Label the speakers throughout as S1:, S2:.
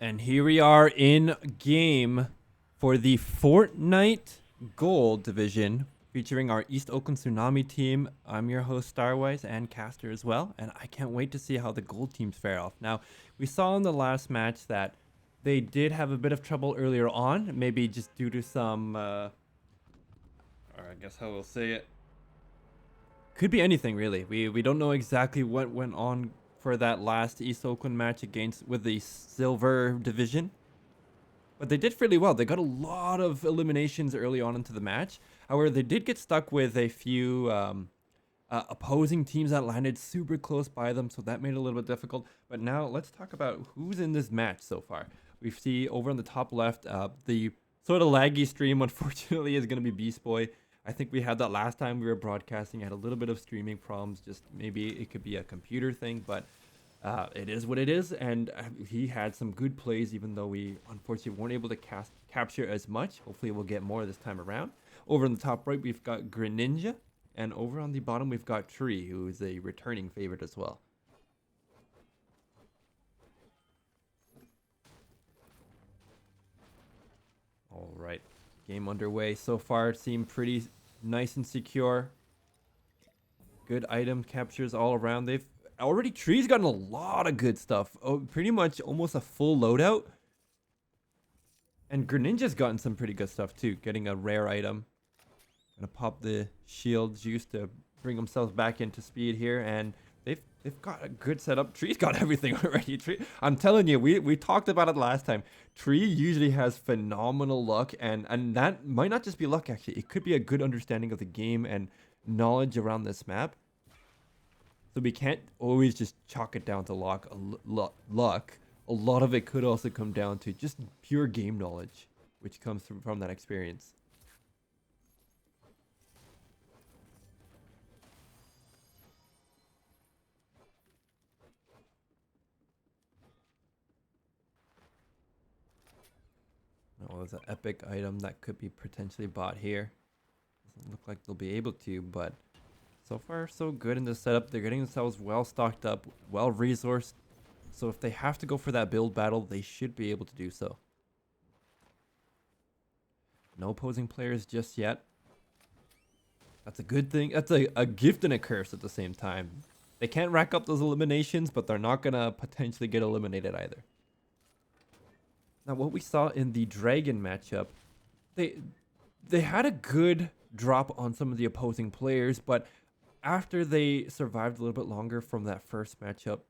S1: And here we are in game for the Fortnite Gold Division, featuring our East Oakland Tsunami team. I'm your host, Starwise, and Caster as well, and I can't wait to see how the gold teams fare off. Now, we saw in the last match that they did have a bit of trouble earlier on, maybe just due to some, or I guess how we'll say it. Could be anything, really. We don't know exactly what went on for that last East Oakland match with the Silver Division. But they did fairly well. They got a lot of eliminations early on into the match. However, they did get stuck with a few opposing teams that landed super close by them, so that made it a little bit difficult. But now let's talk about who's in this match so far. We see over on the top left, the sort of laggy stream, unfortunately, is going to be Beast Boy. I think we had that last time we were broadcasting. Had a little bit of streaming problems. Just maybe it could be a computer thing, but it is what it is. And he had some good plays, even though we unfortunately weren't able to capture as much. Hopefully we'll get more this time around. Over in the top right, we've got Greninja. And over on the bottom, we've got Tree, who is a returning favorite as well. All right. Game underway. So far, it seemed pretty nice and secure. Good item captures all around. They've already, Tree's gotten a lot of good stuff. Oh, pretty much almost a full loadout. And Greninja's gotten some pretty good stuff too. Getting a rare item. Gonna pop the shield juice to bring themselves back into speed here. And they've got a good setup. Tree's got everything already. Tree, I'm telling you, we talked about it last time. Tree usually has phenomenal luck, and that might not just be luck actually. It could be a good understanding of the game and knowledge around this map. So we can't always just chalk it down to luck. A lot of it could also come down to just pure game knowledge, which comes from that experience. Oh, there's an epic item that could be potentially bought here. Doesn't look like they'll be able to, but so far so good in this setup. They're getting themselves well stocked up, well resourced. So if they have to go for that build battle, they should be able to do so. No opposing players just yet. That's a good thing. That's a gift and a curse at the same time. They can't rack up those eliminations, but they're not going to potentially get eliminated either. Now, what we saw in the Dragon matchup, they had a good drop on some of the opposing players, but after they survived a little bit longer from that first matchup,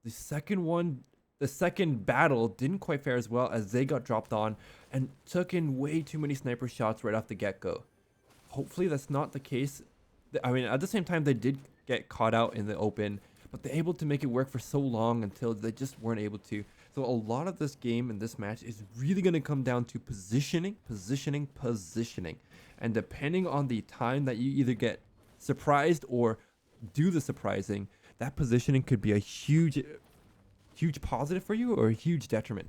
S1: the second battle didn't quite fare as well, as they got dropped on and took in way too many sniper shots right off the get-go. Hopefully that's not the case. I mean, at the same time, they did get caught out in the open, but they're able to make it work for so long until they just weren't able to. So a lot of this game and this match is really going to come down to positioning. And depending on the time that you either get surprised or do the surprising, that positioning could be a huge positive for you or a huge detriment.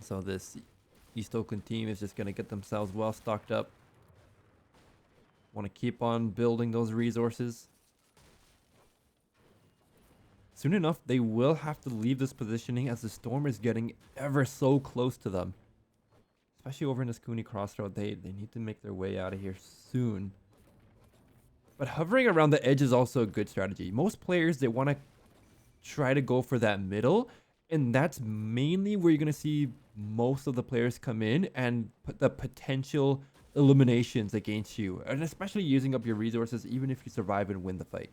S1: So this East Oakland team is just going to get themselves well stocked up. Want to keep on building those resources. Soon enough, they will have to leave this positioning as the storm is getting ever so close to them. Especially over in this Cooney Crossroad, they need to make their way out of here soon. But hovering around the edge is also a good strategy. Most players, they want to try to go for that middle, and that's mainly where you're going to see most of the players come in and put the potential eliminations against you, and especially using up your resources even if you survive and win the fight.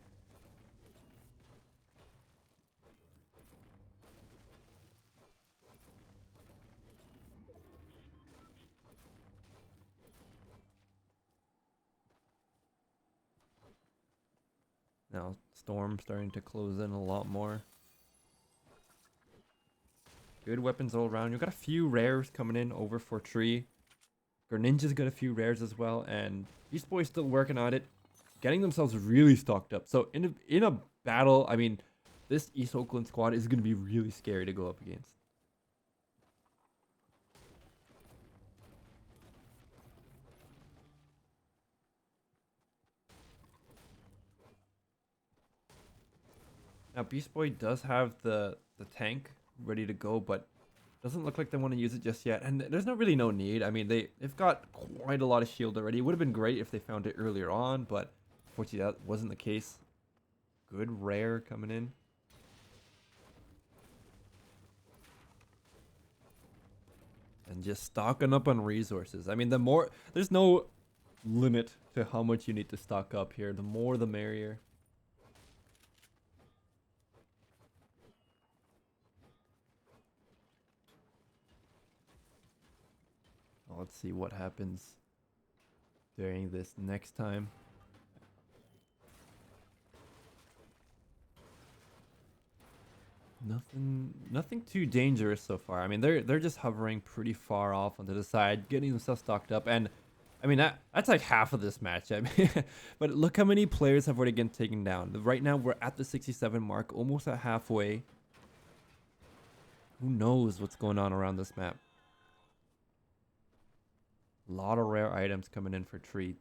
S1: Now Storm starting to close in a lot more. Good weapons all around. You've got a few rares coming in over for Tree. Greninja's got a few rares as well, and Beast Boy's still working on it, getting themselves really stocked up. So in a battle, I mean, this East Oakland squad is going to be really scary to go up against. Now Beast Boy does have the tank ready to go, but doesn't look like they want to use it just yet, and there's really no need. I mean, they've got quite a lot of shield already. It would have been great if they found it earlier on, but unfortunately that wasn't the case. Good rare coming in. And just stocking up on resources. I mean, there's no limit to how much you need to stock up here. The more the merrier. Let's see what happens during this next time. Nothing too dangerous so far. I mean, they're just hovering pretty far off onto the side, getting themselves stocked up, and I mean that's like half of this match. I mean, but look how many players have already been taken down. Right now we're at the 67 mark, almost at halfway. Who knows what's going on around this map? A lot of rare items coming in for Tree.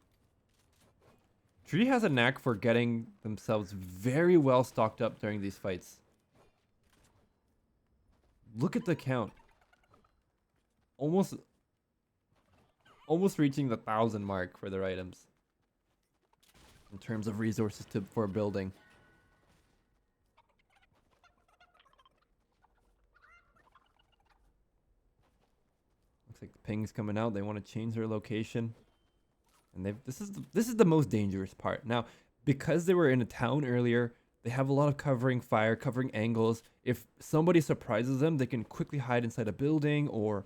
S1: Tree has a knack for getting themselves very well stocked up during these fights. Look at the count. Almost reaching the 1,000 mark for their items. In terms of resources for building. Looks like the ping's coming out. They want to change their location. And this is the most dangerous part. Now, because they were in a town earlier, they have a lot of covering fire, covering angles. If somebody surprises them, they can quickly hide inside a building or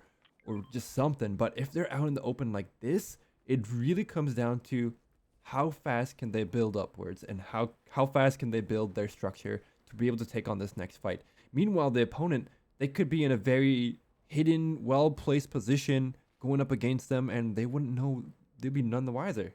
S1: just something. But if they're out in the open like this, it really comes down to how fast can they build upwards and how fast can they build their structure to be able to take on this next fight. Meanwhile, the opponent, they could be in a very hidden, well-placed position going up against them, and they wouldn't know. They'd be none the wiser.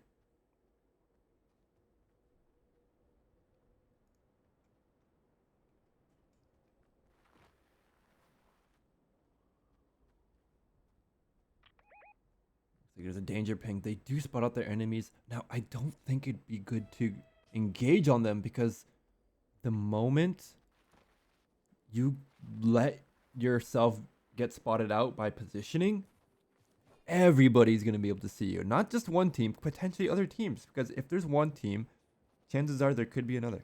S1: So there's a danger ping. They do spot out their enemies. Now, I don't think it'd be good to engage on them because the moment you let yourself get spotted out by positioning, everybody's going to be able to see you. Not just one team, potentially other teams. Because if there's one team, chances are there could be another.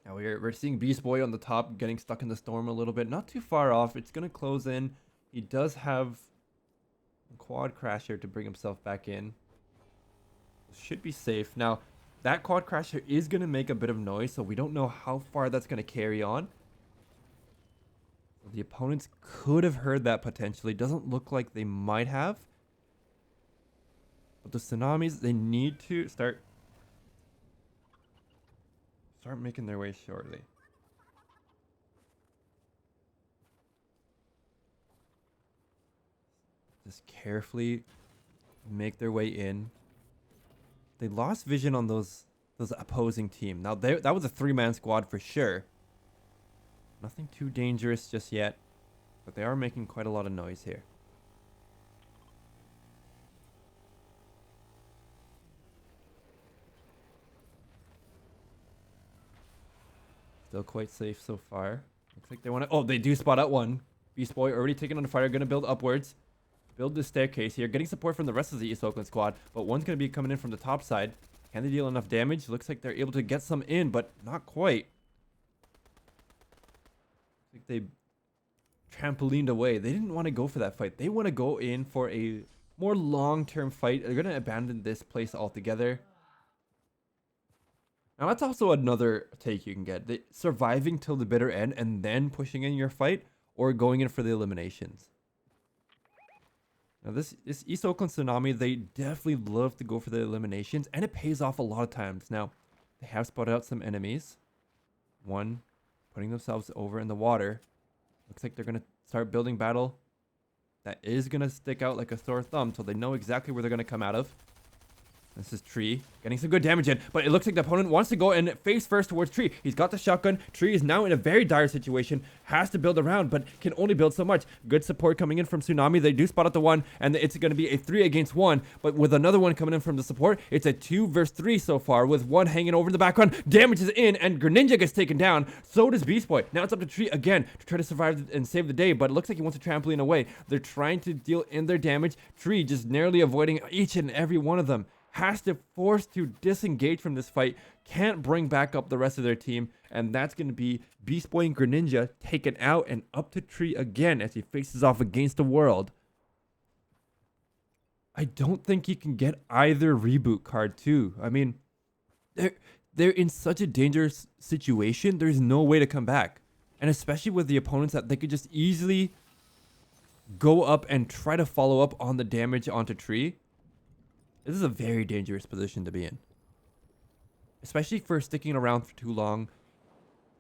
S1: Now we're seeing Beast Boy on the top getting stuck in the storm a little bit. Not too far off. It's going to close in. He does have a quad crasher to bring himself back in. Should be safe. Now, that quad crasher is going to make a bit of noise, so we don't know how far that's going to carry on. The opponents could have heard that potentially. Doesn't look like they might have. But the Tsunamis, they need to start making their way shortly. Just carefully make their way in. They lost vision on those opposing team. Now that was a 3-man squad for sure. Nothing too dangerous just yet, but they are making quite a lot of noise here. Still quite safe so far. Looks like they want to... Oh, they do spot out one. Beast Boy already taken on fire. Going to build upwards. Build the staircase here. Getting support from the rest of the East Oakland squad. But one's going to be coming in from the top side. Can they deal enough damage? Looks like they're able to get some in, but not quite. I think they trampolined away. They didn't want to go for that fight. They want to go in for a more long-term fight. They're going to abandon this place altogether. Now, that's also another take you can get. Surviving till the bitter end and then pushing in your fight, or going in for the eliminations. Now, this East Oakland Tsunami, they definitely love to go for the eliminations, and it pays off a lot of times. Now, they have spotted out some enemies. One putting themselves over in the water. Looks like they're going to start building battle. That is going to stick out like a sore thumb, so they know exactly where they're going to come out of. This is Tree getting some good damage in, but it looks like the opponent wants to go and face first towards Tree. He's got the shotgun. Tree is now in a very dire situation. Has to build around, but can only build so much. Good support coming in from Tsunami. They do spot out the one, and it's going to be a 3 against 1. But with another one coming in from the support, it's a 2 versus 3 so far, with one hanging over in the background. Damage is in, and Greninja gets taken down. So does Beast Boy. Now it's up to Tree again to try to survive and save the day, but it looks like he wants to trampoline away. They're trying to deal in their damage. Tree just narrowly avoiding each and every one of them. Has to force to disengage from this fight. Can't bring back up the rest of their team. And that's going to be Beast Boy and Greninja taken out and up to Tree again as he faces off against the world. I don't think he can get either reboot card too. I mean, they're in such a dangerous situation. There's no way to come back. And especially with the opponents that they could just easily go up and try to follow up on the damage onto Tree. This is a very dangerous position to be in. Especially for sticking around for too long.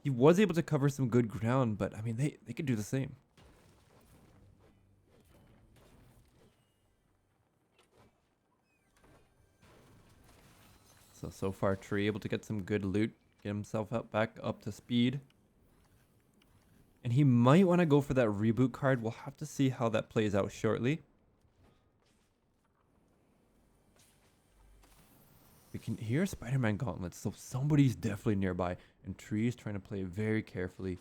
S1: He was able to cover some good ground, but I mean, they could do the same. So far, Tree able to get some good loot. Get himself back up to speed. And he might want to go for that reboot card. We'll have to see how that plays out shortly. We can hear Spider-Man gauntlets, so somebody's definitely nearby. And Tree is trying to play very carefully.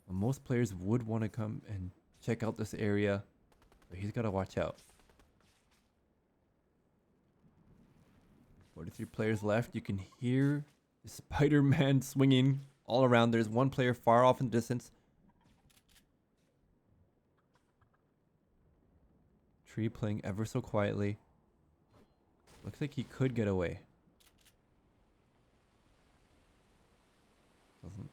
S1: Most players would want to come and check out this area, but he's got to watch out. 43 players left. You can hear the Spider-Man swinging all around. There's one player far off in the distance. Tree playing ever so quietly. Looks like he could get away. Doesn't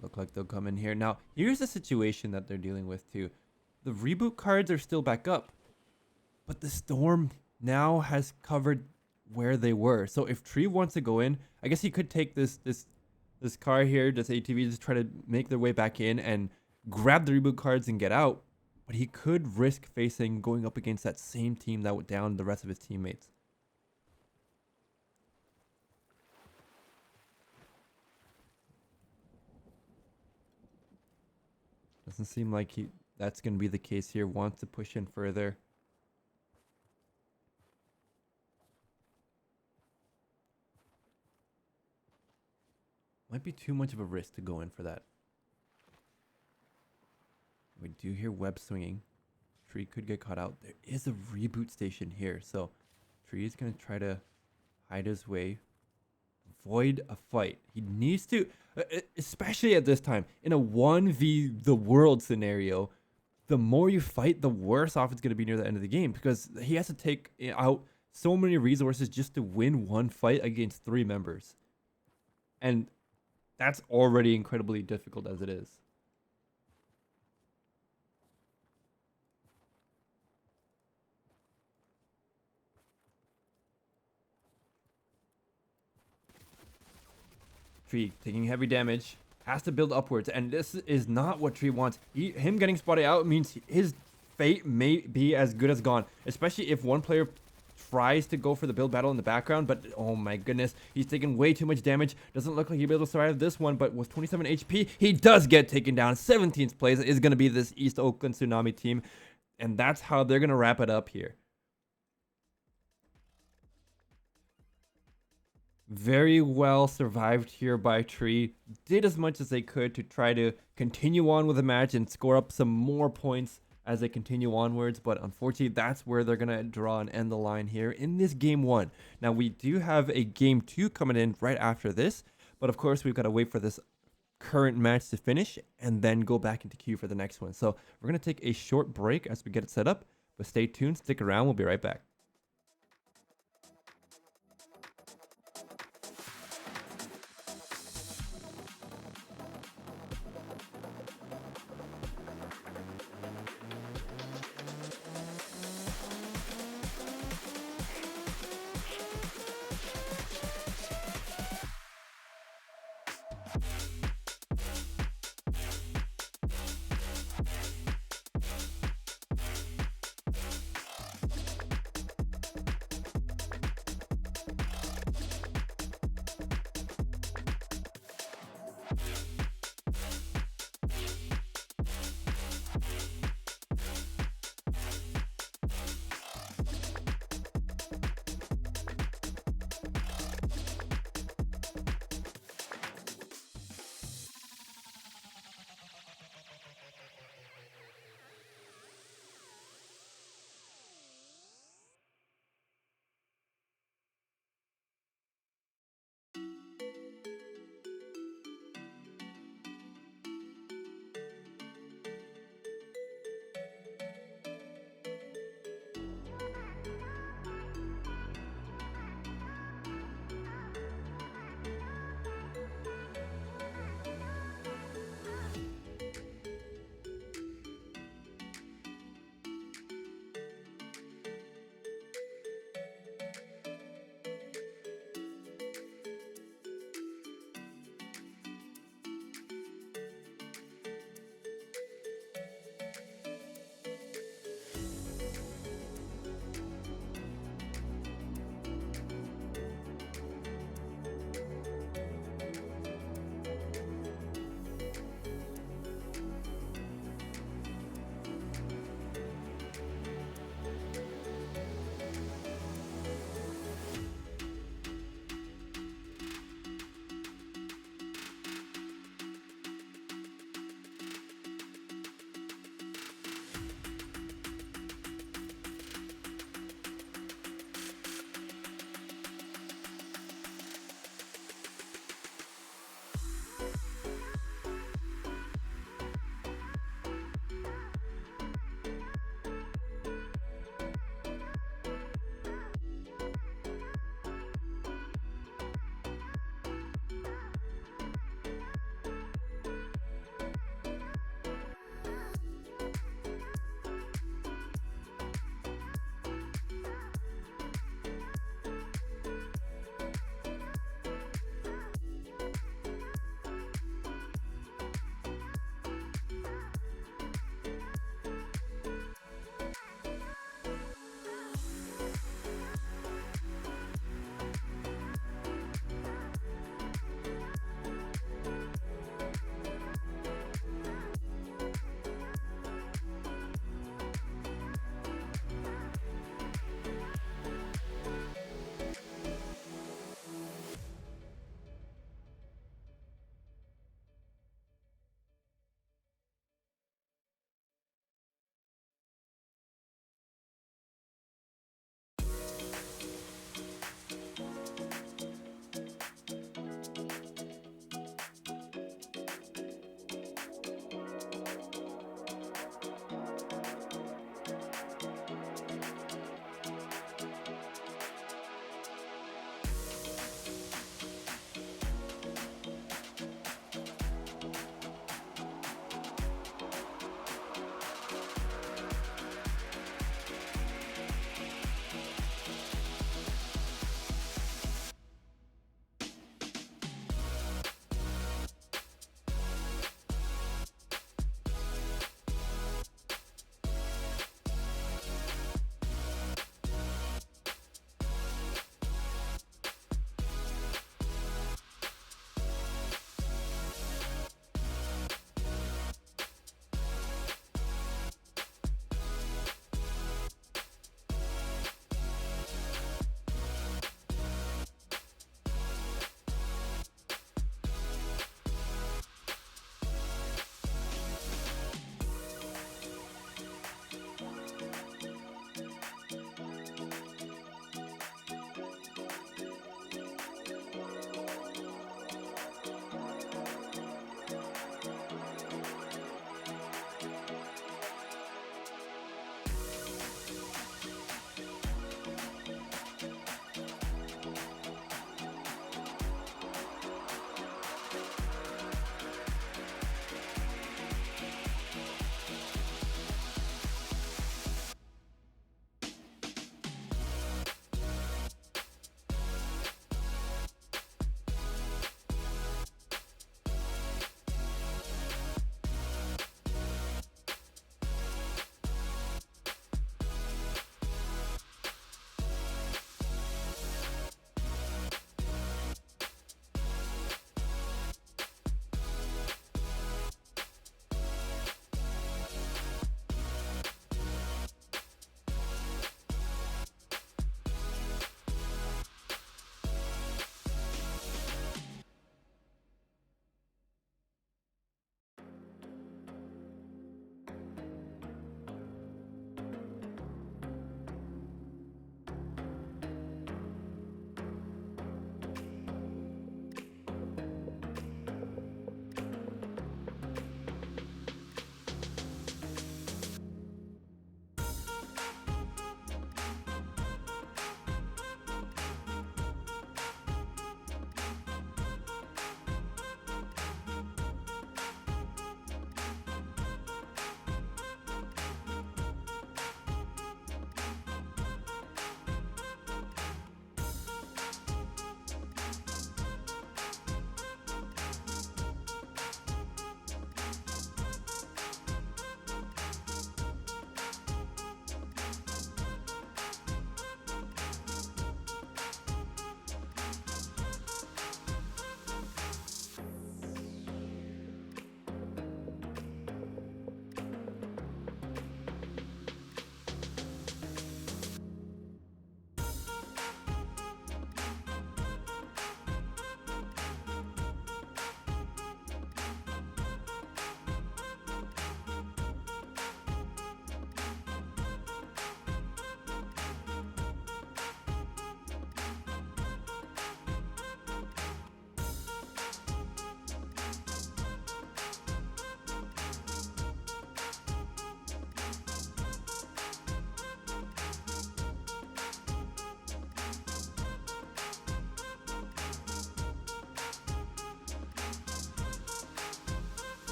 S1: look like they'll come in here. Now, here's the situation that they're dealing with too. The reboot cards are still back up, but the storm now has covered where they were. So if Tree wants to go in, I guess he could take this car here, this ATV, just try to make their way back in and grab the reboot cards and get out. But he could risk facing going up against that same team that would down the rest of his teammates. Doesn't seem like that's going to be the case here. Wants to push in further. Might be too much of a risk to go in for that. We do hear web swinging. Tree could get caught out. There is a reboot station here, so Tree is going to try to hide his way, avoid a fight. He needs to, especially at this time, in a 1v the world scenario, the more you fight, the worse off it's going to be near the end of the game, because he has to take out so many resources just to win one fight against 3 members. And that's already incredibly difficult as it is. Tree taking heavy damage, has to build upwards, and this is not what Tree wants. Him getting spotted out means his fate may be as good as gone, especially if one player tries to go for the build battle in the background, but oh my goodness, he's taking way too much damage. Doesn't look like he'll be able to survive this one, but with 27 HP, he does get taken down. 17th place is going to be this East Oakland Tsunami team, and that's how they're going to wrap it up here. Very well survived here by Tree. Did as much as they could to try to continue on with the match and score up some more points as they continue onwards, but unfortunately that's where they're gonna draw and end the line here in this game 1. Now we do have a game 2 coming in right after this, but of course we've got to wait for this current match to finish and then go back into queue for the next one. So we're gonna take a short break as we get it set up, but stay tuned, stick around, we'll be right back.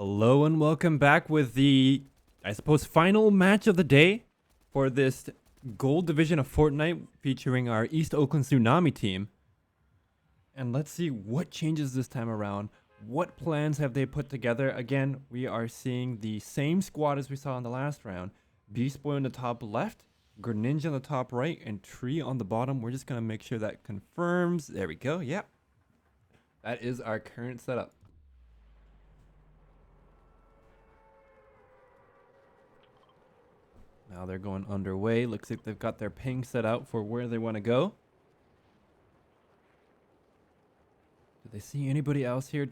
S1: Hello and welcome back with the, I suppose, final match of the day for this gold division of Fortnite featuring our East Oakland Tsunami team. And let's see what changes this time around. What plans have they put together? Again, we are seeing the same squad as we saw in the last round. Beast Boy on the top left, Greninja on the top right, and Tree on the bottom. We're just going to make sure that confirms. There we go. Yep. That is our current setup. Now they're going underway. Looks like they've got their ping set out for where they want to go. Do they see anybody else here?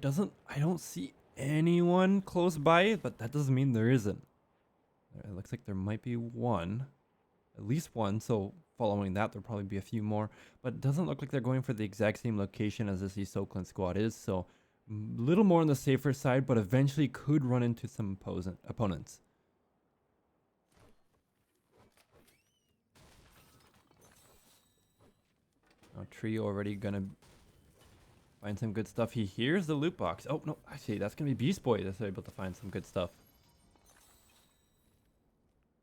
S1: I don't see anyone close by, but that doesn't mean there isn't. It looks like there might be one. At least one, so following that there'll probably be a few more. But it doesn't look like they're going for the exact same location as this East Oakland squad is, so a little more on the safer side, but eventually could run into some opponents. Now Tree already gonna find some good stuff. He hears the loot box. Oh, no, actually, that's gonna be Beast Boy that's able to find some good stuff.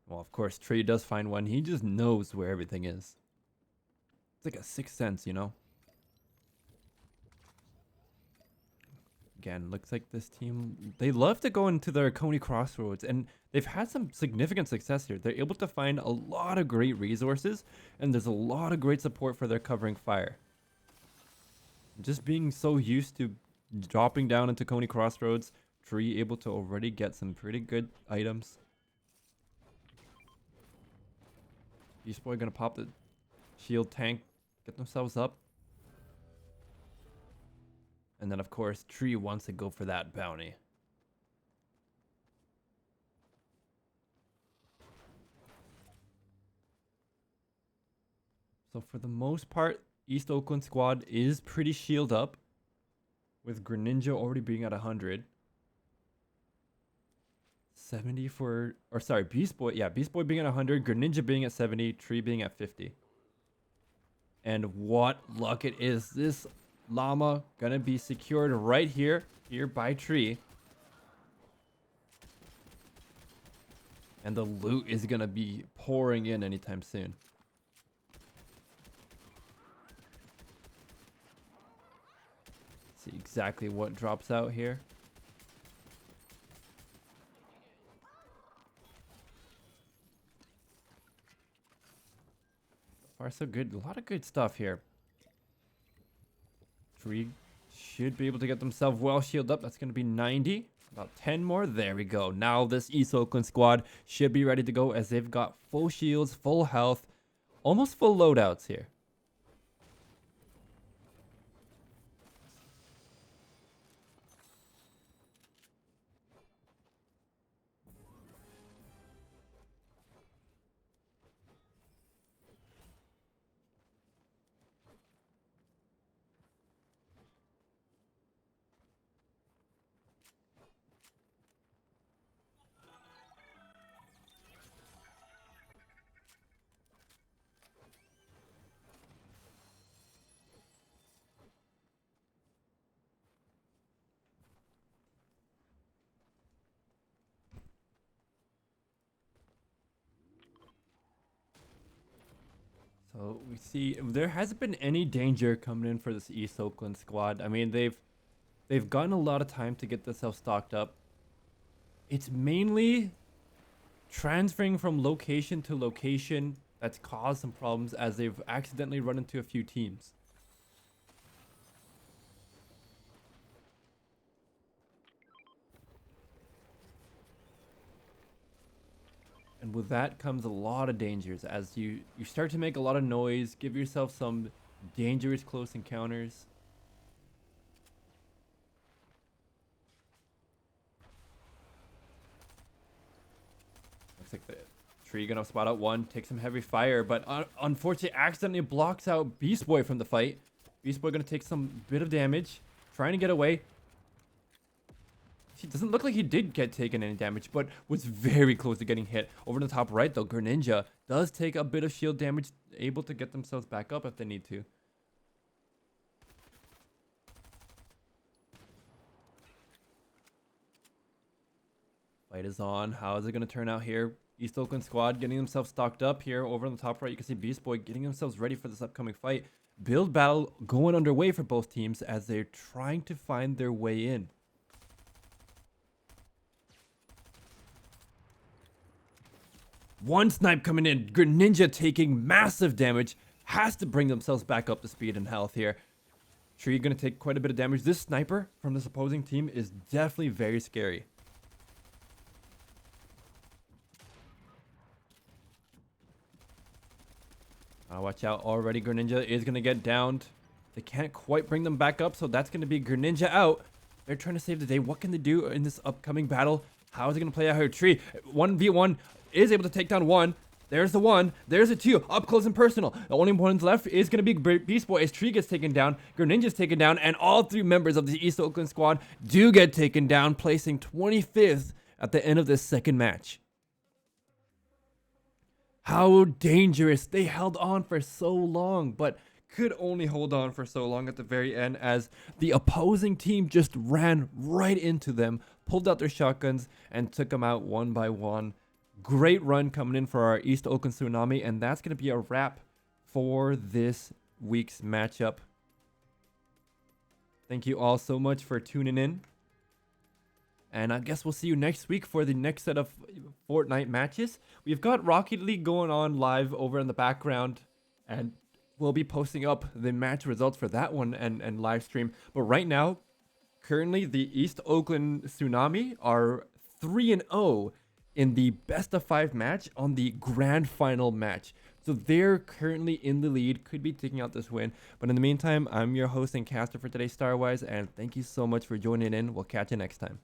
S1: Well, of course, Tree does find one. He just knows where everything is. It's like a sixth sense, you know? Again, looks like this team, they love to go into their Coney Crossroads, and they've had some significant success here. They're able to find a lot of great resources, and there's a lot of great support for their covering fire. Just being so used to dropping down into Coney Crossroads, Tree able to already get some pretty good items. Beast Boy gonna pop the shield tank, get themselves up. And then, of course, Tree wants to go for that bounty. So for the most part, East Oakland squad is pretty shield up, with Greninja already being at 100. 70 for, or sorry, Beast Boy. Yeah, Beast Boy being at 100, Greninja being at 70, Tree being at 50. And what luck it is. This llama gonna be secured right here by Tree. And the loot is gonna be pouring in anytime soon. See exactly what drops out here. So far so good. A lot of good stuff here. Tree should be able to get themselves well shielded up. That's going to be 90. About 10 more. There we go. Now this East Oakland squad should be ready to go as they've got full shields, full health, almost full loadouts here. So we see there hasn't been any danger coming in for this East Oakland squad. I mean, they've gotten a lot of time to get themselves stocked up. It's mainly transferring from location to location that's caused some problems as they've accidentally run into a few teams. And with that comes a lot of dangers as you start to make a lot of noise, give yourself some dangerous close encounters. Looks like the Tree gonna spot out one, take some heavy fire, but unfortunately accidentally blocks out Beast Boy from the fight. Beast Boy gonna take some bit of damage, trying to get away. He doesn't look like he did get taken any damage, but was very close to getting hit. Over the top right, though, Greninja does take a bit of shield damage, able to get themselves back up if they need to. Fight is on. How is it going to turn out here? East Oakland squad getting themselves stocked up here. Over on the top right, you can see Beast Boy getting themselves ready for this upcoming fight. Build battle going underway for both teams as they're trying to find their way in. One snipe coming in. Greninja taking massive damage. Has to bring themselves back up to speed and health here. Tree going to take quite a bit of damage. This sniper from this opposing team is definitely very scary. Watch out. Already Greninja is going to get downed. They can't quite bring them back up, so that's going to be Greninja out. They're trying to save the day. What can they do in this upcoming battle? How is it going to play out here? Tree 1v1 is able to take down one. There's the one. There's the two. Up close and personal. The only ones left is going to be Beast Boy as Tree gets taken down. Greninja's taken down. And all three members of the East Oakland squad do get taken down, placing 25th at the end of this second match. How dangerous. They held on for so long, but could only hold on for so long at the very end as the opposing team just ran right into them, pulled out their shotguns, and took them out one by one. Great run coming in for our East Oakland Tsunami, and that's going to be a wrap for this week's matchup. Thank you all so much for tuning in. And I guess we'll see you next week for the next set of Fortnite matches. We've got Rocket League going on live over in the background, and we'll be posting up the match results for that one and live stream. But right now, currently the East Oakland Tsunami are 3-0 in the best of 5 match on the grand final match. So they're currently in the lead, could be taking out this win. But in the meantime, I'm your host and caster for today's Starwise, and thank you so much for joining in. We'll catch you next time.